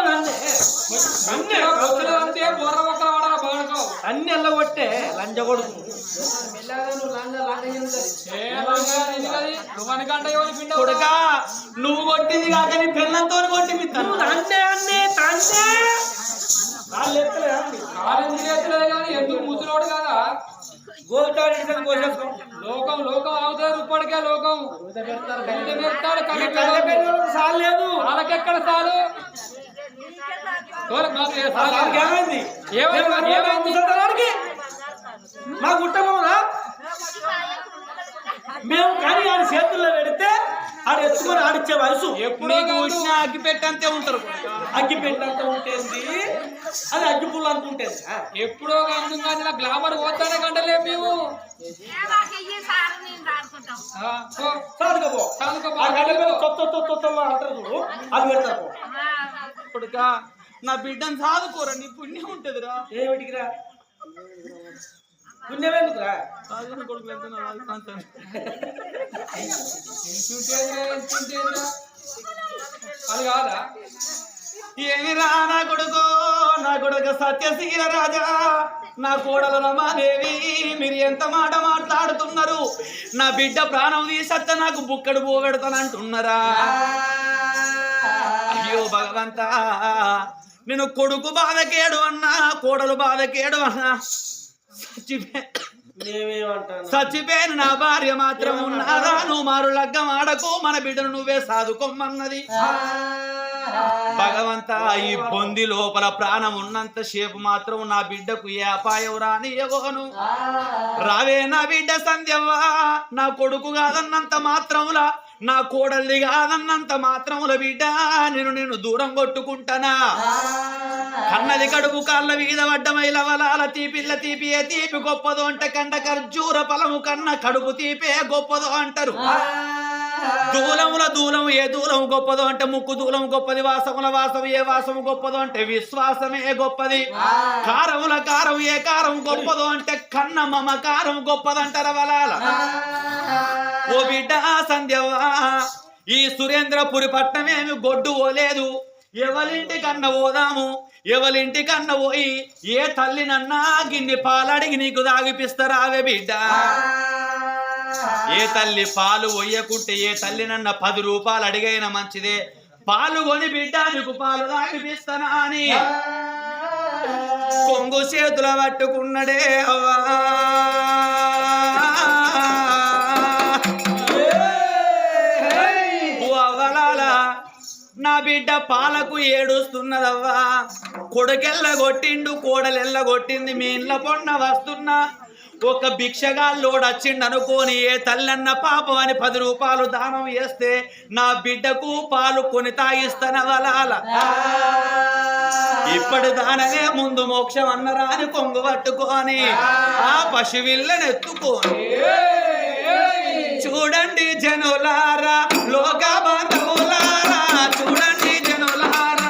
అన్ని ఎల్లగొట్టే లంజ కొడుకు కొడుక నువ్వు కొట్టింది కాక నీ పిల్లలతో కొట్టిపిస్తాను అన్నే అన్నే తంటే ఎందుకు ముసలోడు కదా లోకం అవుతారు ఇప్పటికే లోకం సాలేదు వాళ్ళకెక్కడ చాలు మా గుట్టమా మేము కానీ ఆడి చేతుల్లో పెడితే ఆడు ఎత్తుకొని ఆడిచ్చే వయసు ఎప్పుడు చూసినా అగ్గి పెట్టంతే ఉంటారు అగ్గి పెట్టంత ఉంటుంది అది అగ్గి పుల్ల అంత ఉంటుంది ఎప్పుడో అందుగా గ్లామర్ పోతానే కంటలే మేము అది పెడతారు కొడుక నా బిడ్డను సాదుకోరా నీ పుణ్యం ఉంటదిరా ఏమిటికిరా పుణ్యమేందుకురా కొడుకులు అది కాదా ఏమిరా నా కొడుకు సత్యశీల రాజా నా కోడలు రమాదేవి మీరు ఎంత మాట మాట్లాడుతున్నారు నా బిడ్డ ప్రాణం తీసత్త నాకు బుక్కడు పోగెడతానంటున్నారా అయ్యో భగవంతా నేను కొడుకు బాధకేడు అన్నా కోడలు బాధకేడు అన్నా చచ్చిపోయిన నా భార్య మాత్రం ఉన్నారా నువ్వు మారు లగ్గం ఆడకు మన బిడ్డను నువ్వే సాదుకోమన్నది భగవంతా ఈ పొంది లోపల ప్రాణం ఉన్నంత సేపు మాత్రం నా బిడ్డకు ఏ అపాయం రానియగోను రావే నా బిడ్డ సంధ్యవ్వా నా కొడుకు కాదన్నంత మాత్రములా నా కోడల్ది కాదన్నంత మాత్రముల బిడ్డ నిన్ను దూరం కొట్టుకుంటానా కన్నది కడుపు కాళ్ళ మీద వడ్డమై లవలాల తీపిల్ల తీపియే తీపి గొప్పదో అంటే కండ ఖర్జూర ఫలము కన్న కడుపు తీపే గొప్పదో అంటారు దూలముల దూలం ఏ దూలం గొప్పదో అంటే ముక్కు దూలం గొప్పది వాసముల వాసం ఏ వాసము గొప్పదో అంటే విశ్వాసమే గొప్పది కారముల కారం ఏ కారం గొప్పదో అంటే కన్న మమకారం గొప్పదంటారు వలాల ఓ బిడ్డ సంధ్యవా ఈ సురేంద్రపురి పట్టణమేమి గొడ్డు పోలేదు ఎవరింటి కన్న పోదాము ఎవరింటి కన్న పోయి ఏ తల్లినన్నా గిన్ని పాలడిగి నీకు తాగిపిస్తారావే బిడ్డ ఏ తల్లి పాలు పోయకుంటే ఏ తల్లినన్న 10 రూపాయలు అడిగైనా మంచిదే పాలు కొని బిడ్డ నీకు పాలు తాగిపిస్తానా అని కొంగు చేతుల పట్టుకున్నడే అవ్వా నా బిడ్డ పాలకు ఏడుస్తున్నదవ్వా కొడుకెళ్ళ కొట్టిండు కోడలెల్ల కొట్టింది మీ ఇంట్లో పొన్న వస్తున్నా ఒక భిక్షగాళ్ళోడు వచ్చిండు అనుకోని ఏ తల్లన్న పాపం అని 10 రూపాయలు దానం చేస్తే నా బిడ్డకు పాలు కొని తాగిస్తానవలాల ఇప్పటి దానమే ముందు మోక్షం అన్నరా అని కొంగు పట్టుకొని ఆ పశువిల్లనెత్తుకొని చూడండి జనులారా లోక బాంధవులారా చూడండి జనులారా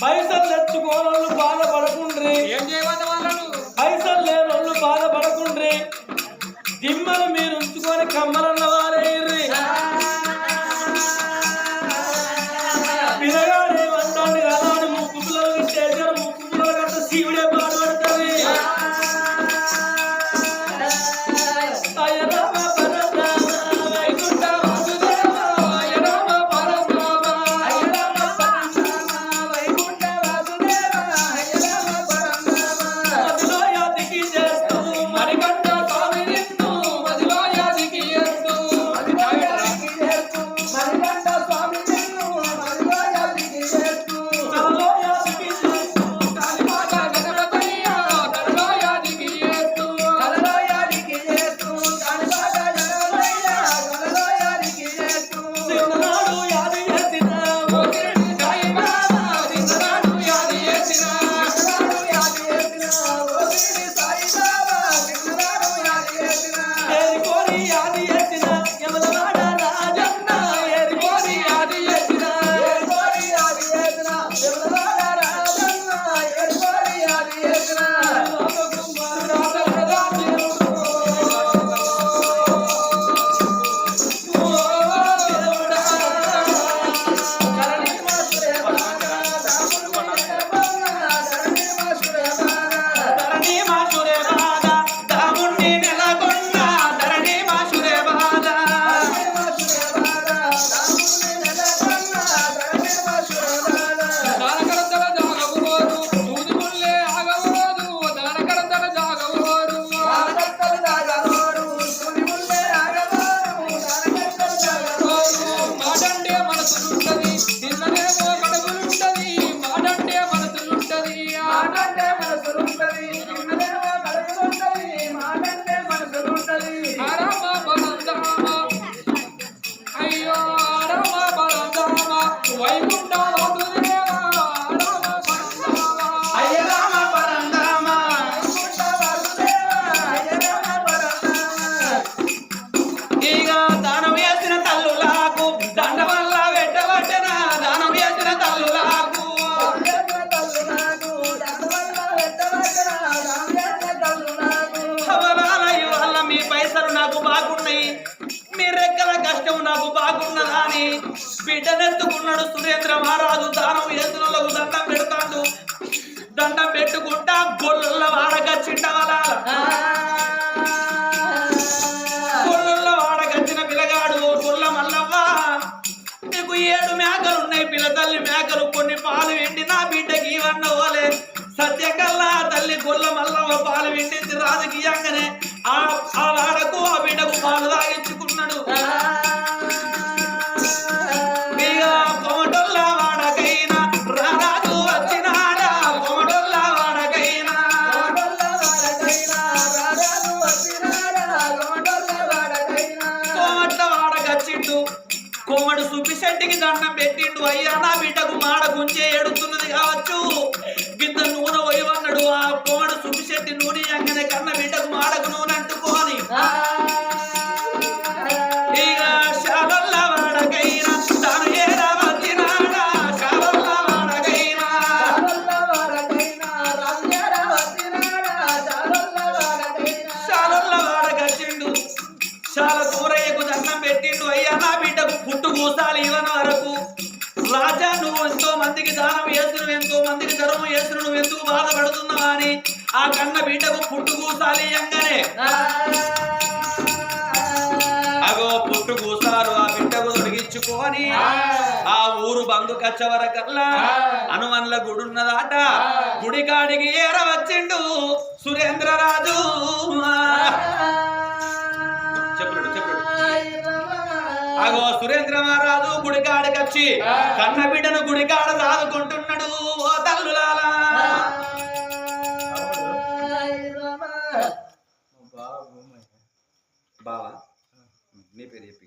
పైసలు తెచ్చుకోనోళ్ళు బాధపడకుండ్రి ఏం చేయవద్ద వాళ్ళను పైసలు లేనోళ్ళు బాధపడకుండ్రి దిమ్మలు మీరు ఉంచుకొని కమ్మలన్న వారేర్రి పిల్లగాడేమంటాడు కదా అని ముక్కు పిల్లలు చేశారు ముక్కు పిల్లల కంటే శివుడే బాధపడతారు గణపతి కష్టం నాకు బాగున్నదా అని బిడ్డనెత్తుకున్నాడు సురేంద్ర మహారాజు. దానం ఎత్తులకు దండం పెడతాడు. దండం పెట్టుకుంటా గొల్ల వాడకచ్చిండవలా. గొల్ల వాడకచ్చిన పిల్లగాడు గొల్ల మల్లవ్వ, నీకు 7 మేకలున్నాయి పిల్ల తల్లి మేకలు, కొన్ని పాలు వెండి నా బిడ్డకి ఇవన్నవలే. సత్యకల్లా తల్లి గొల్ల మల్లవ్వ పాలు వెండింది రాజకీయంగానే ఆ వాడకు ఆ బిడ్డకు పాలు తాగించుకున్నాడు. కోమటొల్ల వాడకైనా రారాజు వచ్చినాడా, కోమటొల్ల వాడకైనా కోమట్ల వాడకచ్చిండు. కోమడు సుబ్బిశెట్టికి దండం పెట్టిండు. అయ్యా నా బిడ్డకు మాడ గుంజే ఎడుతున్నది కావచ్చు, గిద్ద నూనె పోయమన్నాడు. ఆ కోమడు సుబ్బిశెట్టి నూనె అంగనే కన్న బిడ్డకు మాడకు నూనె అంటుకోని ఇక శాలల్ల వాడకైనా తాను ఏరా వచ్చినాడా, శాలల్ల వాడకైనా శాలల్ల వాడకచ్చిండు. చాలా కూరయ్యకు దండం పెట్టిండు. అయ్యా నా బిడ్డకు పుట్టు కూసాలి ఇవన్న వరకు. రాజా నువ్వు ఎంతో మందికి దానం చేస్తున్నావు, ఎంతో మందికి ధర్మం చేస్తున్నావు, నువ్వు ఎందుకు బాధపడుతున్నావా అని ఆ కన్న బిడ్డకు పుట్టు కూసాలి అంగనే అగో పుట్టు కూసారు. ఆ బిడ్డకు తొడిగించుకొని ఆ ఊరు బంధు కచ్చవరకల్లా హనుమన్ల గుడున్నదాట. గుడి కాడికి ఏర వచ్చిండు సురేంద్రరాజు. అగో సురేంద్ర మహారాజు గుడికాడికి వచ్చి కన్న బిడ్డను గుడికాడ సాదుకుంటున్నాడు. ఓ తల్లులాలా బావా నీ పేరు చెప్పి.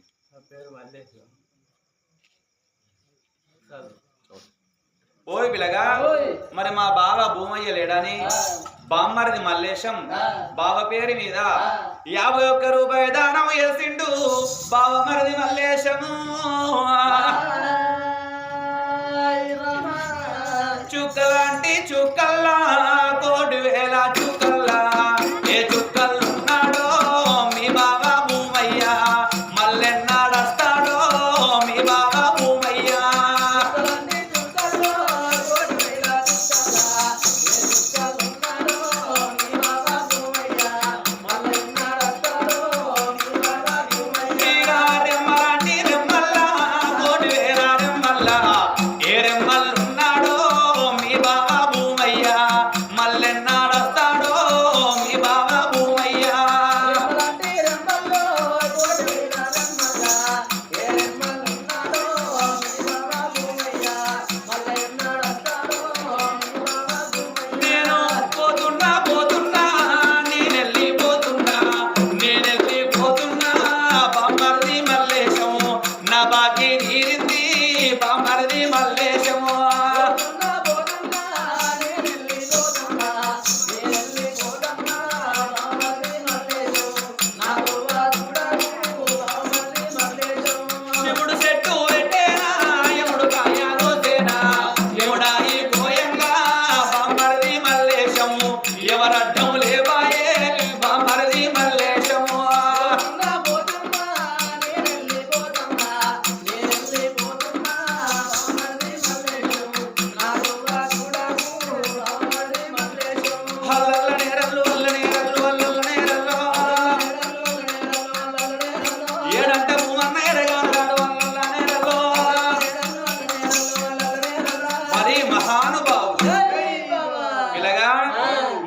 ఓయ్ పిల్లగా, మరి మా బావ భూమయ్య లేడని బామ్మరిది మల్లేశం బావ పేరు మీద 51 రూపాయలు దానం చేసిండు బావమరిది మల్లేశము. చుక్కలాంటి చుక్కల్లా 1,000 చుక్కల్లా ఏ చుక్కలున్నాడో మీ బావ భూమయ్య, మల్లెన్నాడస్తాడో మీ బావ భూమయ్య.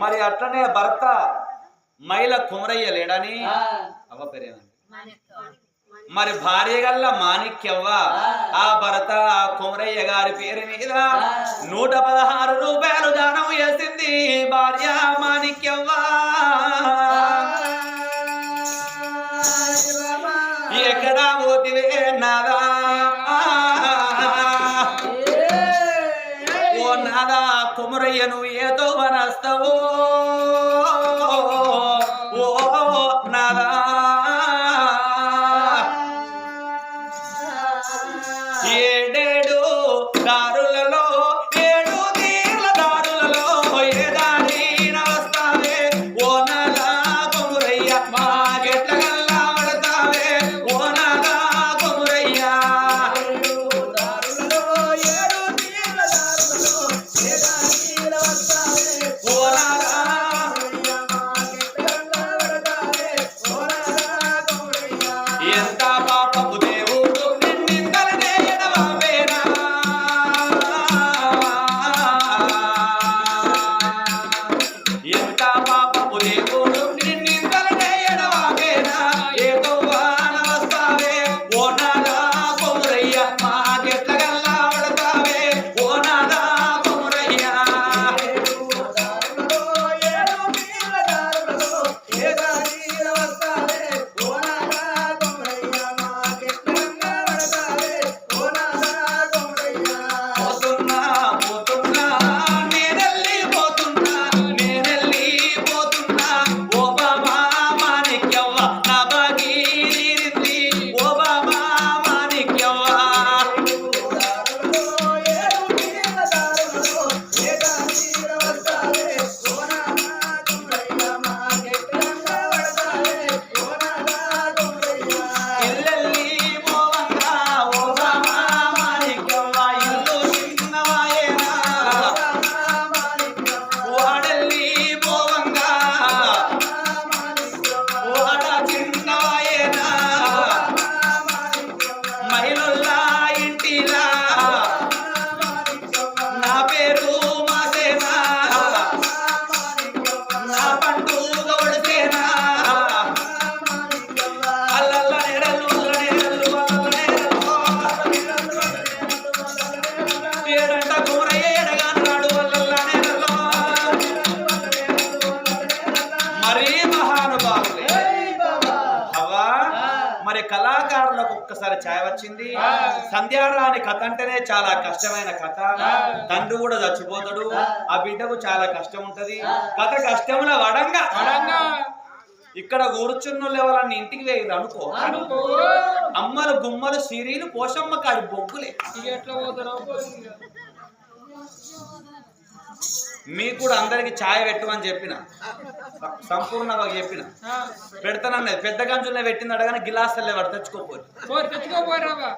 మరి అట్లనే భర్త మైల కుమరయ్య లేడని అవ్వ పేరేనండి. మరి భార్య గల్ల మాణిక్యవ్వ ఆ భర్త కుమరయ్య గారి పేరు మీద 116 రూపాయలు దానం చేసింది భార్య మాణిక్యవ్వ. ఎక్కడా పోతివే నాదా ఓ నాదా కుమరయ్య నువ్వు ఏదో వనస్తావో ఓ నాదా ఏడేడు దారులలో 7 తీర్ల దారులలో ఏ దారి నవస్తావే ఓ నాదా కుమరయ్య మా గెట్ల గల్లా పడతావే ఓ నాదా ఇంకా పాపపు దేవుడు నిన్నిందలనే ఎడవాగేనా ఏదో వస్తావే ఓ నాదా కొమురయ్య మాకెట్ల గల్లా పడతావే ఓ నాదా కొమురయ్య పోతున్నా పోతున్నా నేనెళ్ళి పోతున్నా నేనెళ్ళి పోతున్నా ఓ బాబా మాణిక్యవ్వ నా బాగీరింది ఓ బాబా మాణిక్యవ్వ ఇల్లెల్లి పోవంగా ఓ బాబా మాణిక్యవ్వ ఇల్లు చిన్నవాయేనా వాడెల్లి పోవంగా వాడ చిన్నవాయేనా మహిళల్లా ఇంటిలా నా పేరు మాసేనా నా పండుగ ఒడిసేనా అల్లల్ల నెరలు ఏడంట కూరయ్య ఎడగాను అల్లల్ల నెరలు మరీ మహానుభావులే అవ్వా మరి కళాకారులకు ఒక్కసారి ఛాయ వచ్చింది సంధ్యారాణి కథ అంటేనే చాలా కష్టమైన కథ తండ్రి కూడా చచ్చిపోతాడు ఆ బిడ్డకు చాలా కష్టం ఉంటది కథ కష్టముల వడంగా ఇక్కడ కూర్చున్న వాళ్ళని ఇంటికి వేయరు అనుకో అనుకో అమ్మలు గుమ్మలు సిరీలు పోషమ్మ కాడి బొగ్గులే ఇక ఎట్లా పోతారో మీకు కూడా అందరికి ఛాయ పెట్టమని చెప్పిన సంపూర్ణంగా చెప్పిన పెడతానన్నది పెద్ద గంజుల్లో పెట్టింది అడగానే గిలాసులే వాడు తెచ్చుకోపోయి తెచ్చుకోపోరావా